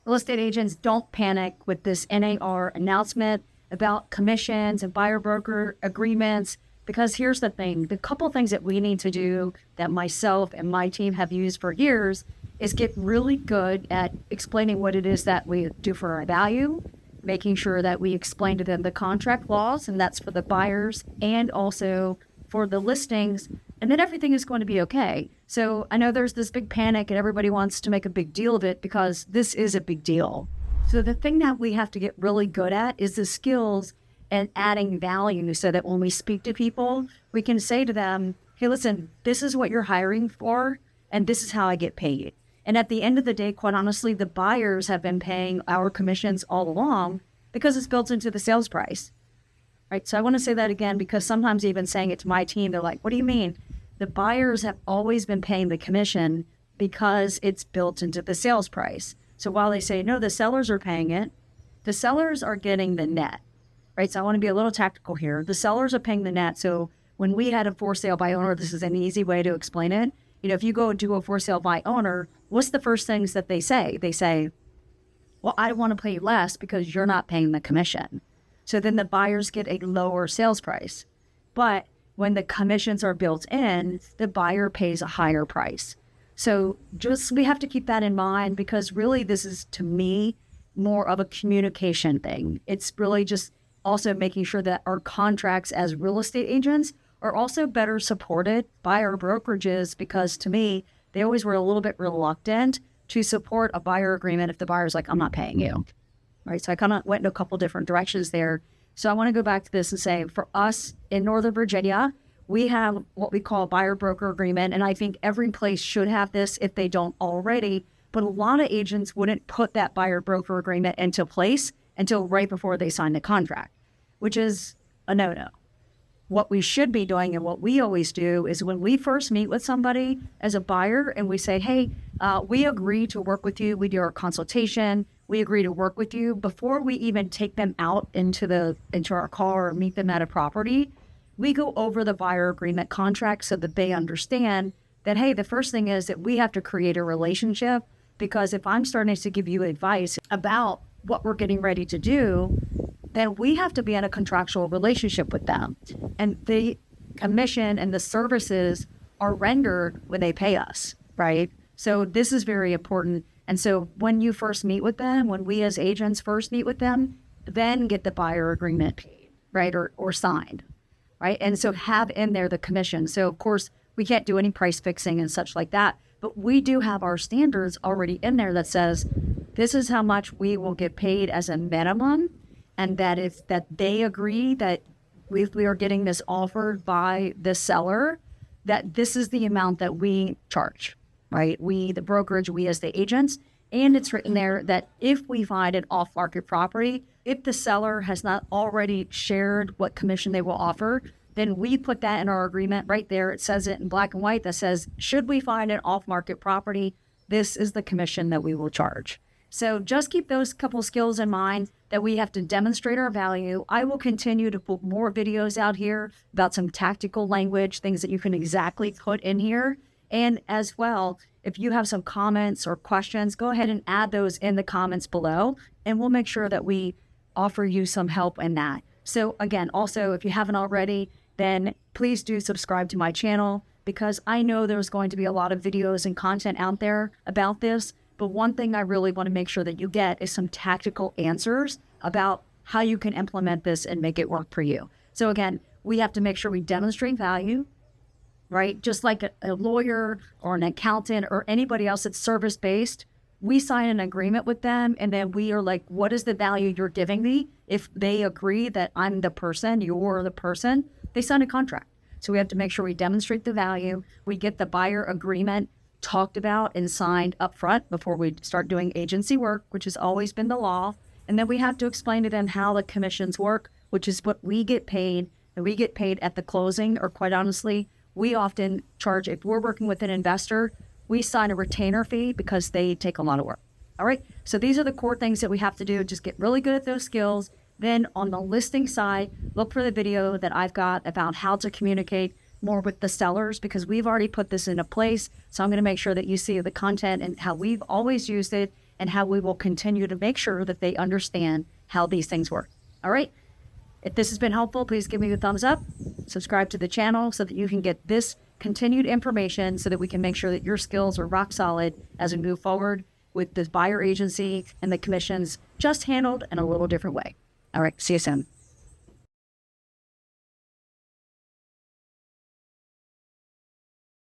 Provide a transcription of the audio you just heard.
real estate agents, don't panic with this NAR announcement about commissions and buyer broker agreements, because here's the thing. The couple things that we need to do that myself and my team have used for years is get really good at explaining what it is that we do for our value, making sure that we explain to them the contract laws, and that's for the buyers and also for the listings, and then everything is going to be okay. So I know there's this big panic and everybody wants to make a big deal of it because this is a big deal. So the thing that we have to get really good at is the skills and adding value so that when we speak to people, we can say to them, hey, listen, this is what you're hiring for, and this is how I get paid. And at the end of the day, quite honestly, the buyers have been paying our commissions all along because it's built into the sales price, right? So I want to say that again, because sometimes even saying it to my team, they're like, what do you mean? The buyers have always been paying the commission because it's built into the sales price. So while they say, no, the sellers are paying it, the sellers are getting the net, right? So I want to be a little tactical here. The sellers are paying the net. So when we had a for sale by owner, this is an easy way to explain it. You know, if you go do a for sale by owner, what's the first things that they say? They say, well, I want to pay less because you're not paying the commission. So then the buyers get a lower sales price. But when the commissions are built in, the buyer pays a higher price. So just, we have to keep that in mind, because really this is, to me, more of a communication thing. It's really just also making sure that our contracts as real estate agents are also better supported by our brokerages, because to me, they always were a little bit reluctant to support a buyer agreement if the buyer's like, I'm not paying you, right? So I kind of went in a couple different directions there. So I want to go back to this and say, for us in Northern Virginia, we have what we call a buyer broker agreement. And I think every place should have this if they don't already. But a lot of agents wouldn't put that buyer broker agreement into place until right before they sign the contract, which is a no-no. What we should be doing, and what we always do, is when we first meet with somebody as a buyer and we say, hey, we agree to work with you. We do our consultation. We agree to work with you. Before we even take them out into our car or meet them at a property, we go over the buyer agreement contract so that they understand that, hey, the first thing is that we have to create a relationship, because if I'm starting to give you advice about what we're getting ready to do, then we have to be in a contractual relationship with them. And the commission and the services are rendered when they pay us, right? So this is very important. And so when you first meet with them, when we as agents first meet with them, then get the buyer agreement paid, right? Or signed, right? And so have in there the commission. So of course, we can't do any price fixing and such like that, but we do have our standards already in there that says, this is how much we will get paid as a minimum. And that if that they agree that we are getting this offered by the seller, that this is the amount that we charge, right? We, the brokerage, we as the agents. And it's written there that if we find an off-market property, if the seller has not already shared what commission they will offer, then we put that in our agreement right there. It says it in black and white that says, should we find an off-market property, this is the commission that we will charge. So just keep those couple skills in mind, that we have to demonstrate our value. I will continue to put more videos out here about some tactical language, things that you can exactly put in here. And as well, if you have some comments or questions, go ahead and add those in the comments below, and we'll make sure that we offer you some help in that. So again, also, if you haven't already, then please do subscribe to my channel, because I know there's going to be a lot of videos and content out there about this. But one thing I really want to make sure that you get is some tactical answers about how you can implement this and make it work for you. So again, we have to make sure we demonstrate value, right? Just like a lawyer or an accountant or anybody else that's service-based, we sign an agreement with them, and then we are like, what is the value you're giving me? If they agree that I'm the person, you're the person, they sign a contract. So we have to make sure we demonstrate the value. We get the buyer agreement talked about and signed up front before we start doing agency work, which has always been the law. And then we have to explain to them how the commissions work, which is what we get paid. And we get paid at the closing, or quite honestly, we often charge, if we're working with an investor, we sign a retainer fee because they take a lot of work. All right. So these are the core things that we have to do. Just get really good at those skills. Then on the listing side, look for the video that I've got about how to communicate more with the sellers, because we've already put this into place. So I'm going to make sure that you see the content and how we've always used it, and how we will continue to make sure that they understand how these things work. All right. If this has been helpful, please give me a thumbs up, subscribe to the channel so that you can get this continued information so that we can make sure that your skills are rock solid as we move forward with this buyer agency and the commissions just handled in a little different way. All right. See you soon.